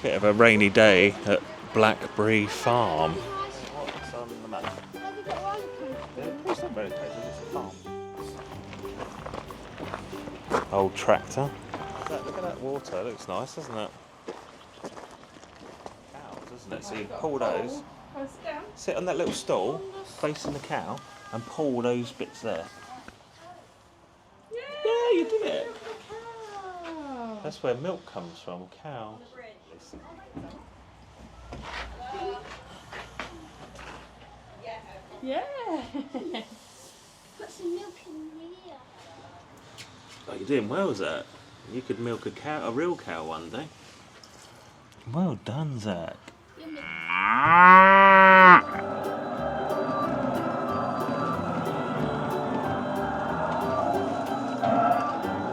Bit of a rainy day at Blackberry Farm. What's on the map? It's not roller coasters, it's a farm. Old tractor. Look at that water, it looks nice, doesn't it? Cows, isn't it? So you pull those, sit on that little stool, facing the cow, and pull those bits there. Yeah, you did it. That's where milk comes from, cow. Yeah. Put some milk in here. Oh, you're doing well, Zack. You could milk a cow, a real cow, one day. Well done, Zack.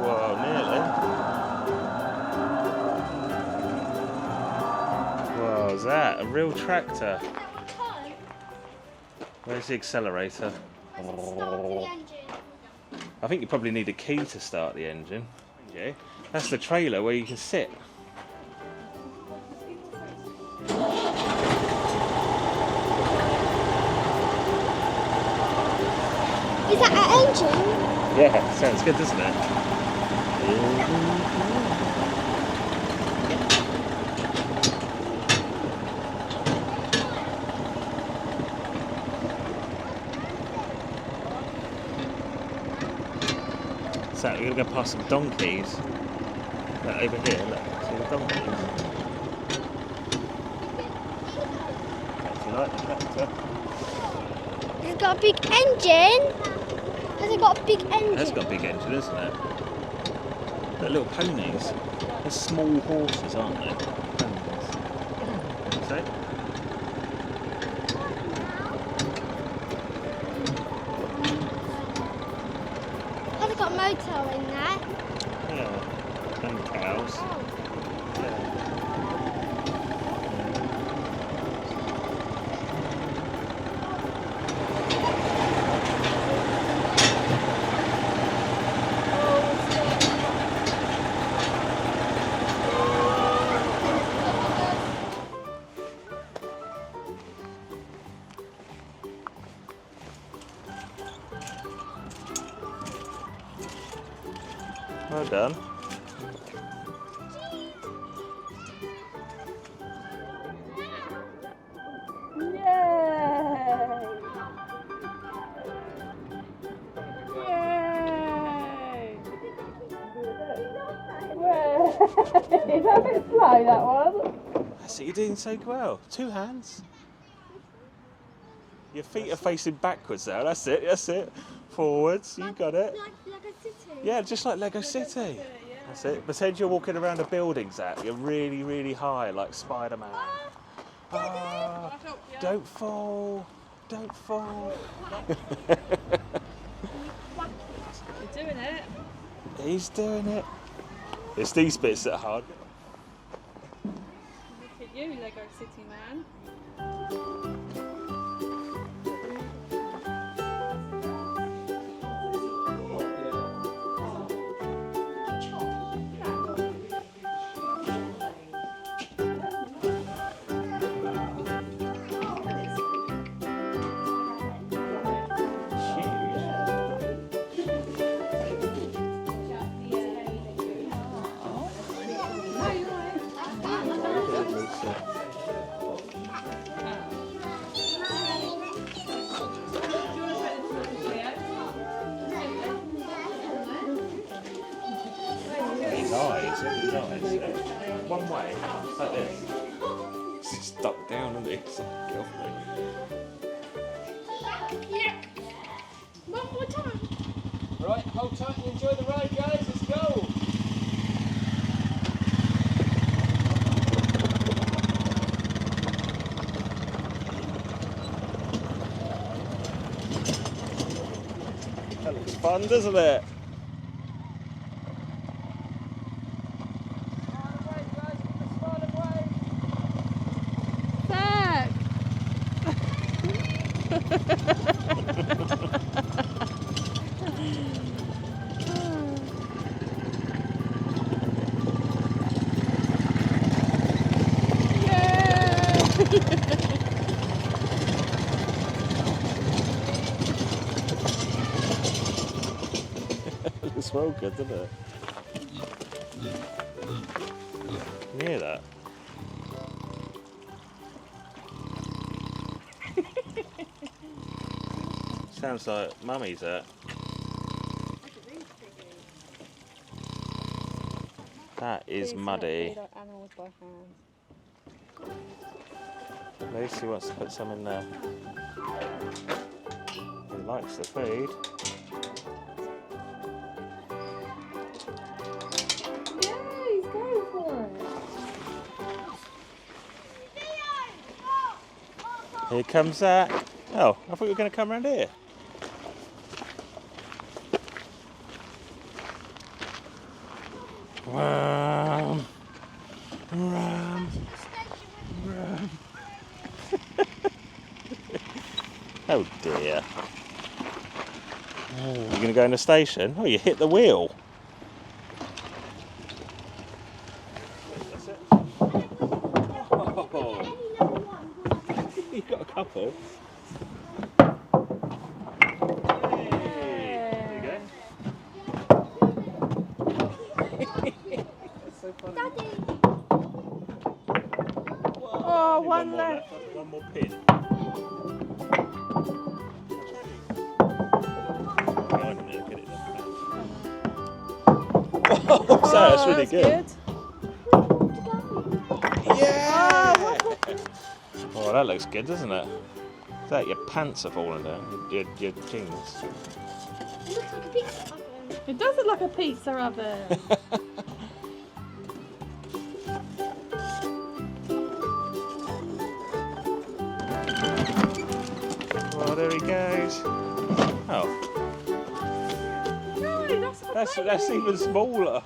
Whoa, nearly. Whoa, Zack, a real tractor. Where's the accelerator? I think you probably need a key to start the engine. Yeah. That's the trailer where you can sit. Is that an engine? Yeah, sounds good, doesn't it? So we're going to go past some donkeys. Look, over here, look, see the donkeys. Do you like the tractor? It's got a big engine. Has it got a big engine? It has got a big engine, isn't it? They're little ponies. They're small horses, aren't they? Ponies. See? Has it got a motor in there? Yeah. And cows. Yeah. Well done. Is that a bit slow, that one? That's it, you're doing so well. 2 hands. Your feet are facing backwards now. That's it, that's it. Forwards, you got it. Like a city. Yeah, just like Lego City. That's it. Pretend you're walking around a building, Zack. You're really, really high, like Spider-Man. Ah, don't fall. Don't fall. You're doing it. He's doing it. It's these bits that are hard. Look at you, Lego City man. His eyes. One way, like this. He's stuck down, isn't he? It's like, get off me. One more time. Right, hold tight and enjoy the ride, guys. Let's go. That looks fun, doesn't it? Zack! well good, doesn't it? Can you hear that? Sounds like Mummy's at. That is muddy. Lucy wants to put some in there. He likes the food. Yeah, he's going for it. Here comes Zack. Oh, I thought you were going to come around here. Rum, rum, rum. Oh dear. Oh, you're going to go in the station? Oh, you hit the wheel. That's it. Oh. You've got a couple. Oh, one more left. One more pin. Oh, so that's really good. Yeah! Oh, that looks good, doesn't it? That your pants are falling down, your jeans. It looks like a pizza oven. It does look like a pizza oven. Well, there he goes. Oh. No, That's even smaller.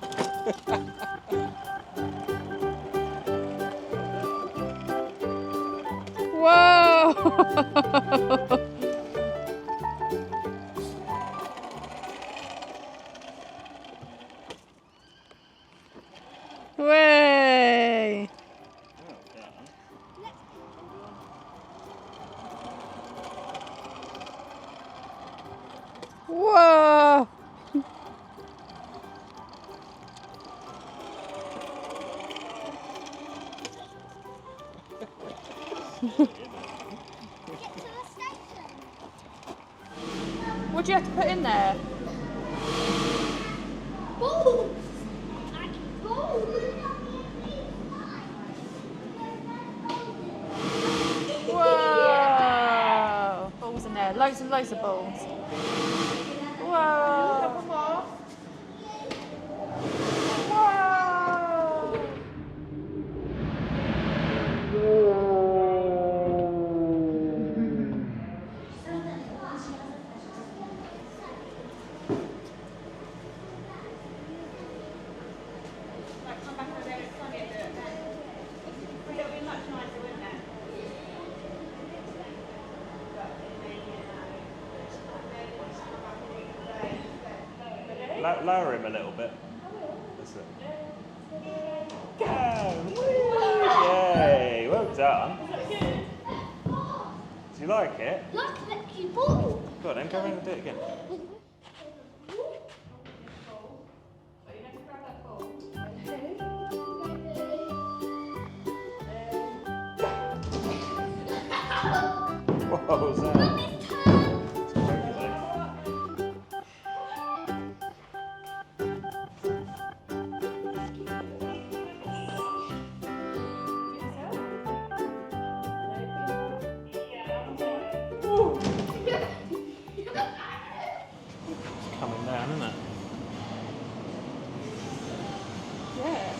Whoa! Way! Whoa! What do you have to put in there? Balls! Balls! Whoa! Balls in there, loads and loads of balls. Whoa! Whoa! Lower him a little bit. That's it. Go! Yay! Well done. Do you like it? Look, lucky ball. Go on then, go around and do it again. What was that? Coming down, isn't it? Yeah.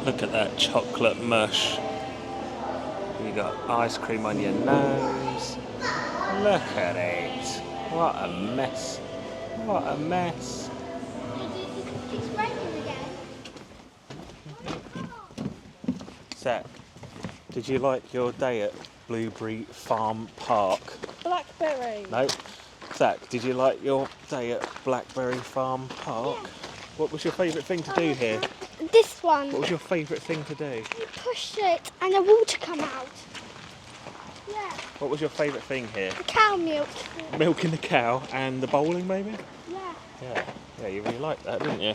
Look at that chocolate mush. You got ice cream on your nose. Look at it. What a mess. What a mess. It's raining again. Zack, did you like your day at Blackberry Farm Park? Blackberry. No. Zack, did you like your day at Blackberry Farm Park? Yeah. What was your favourite thing to do here? This one. What was your favourite thing to do? You push it and the water come out. What was your favourite thing here? The cow milk. Milking the cow and the bowling, maybe? Yeah. Yeah, you really liked that, didn't you?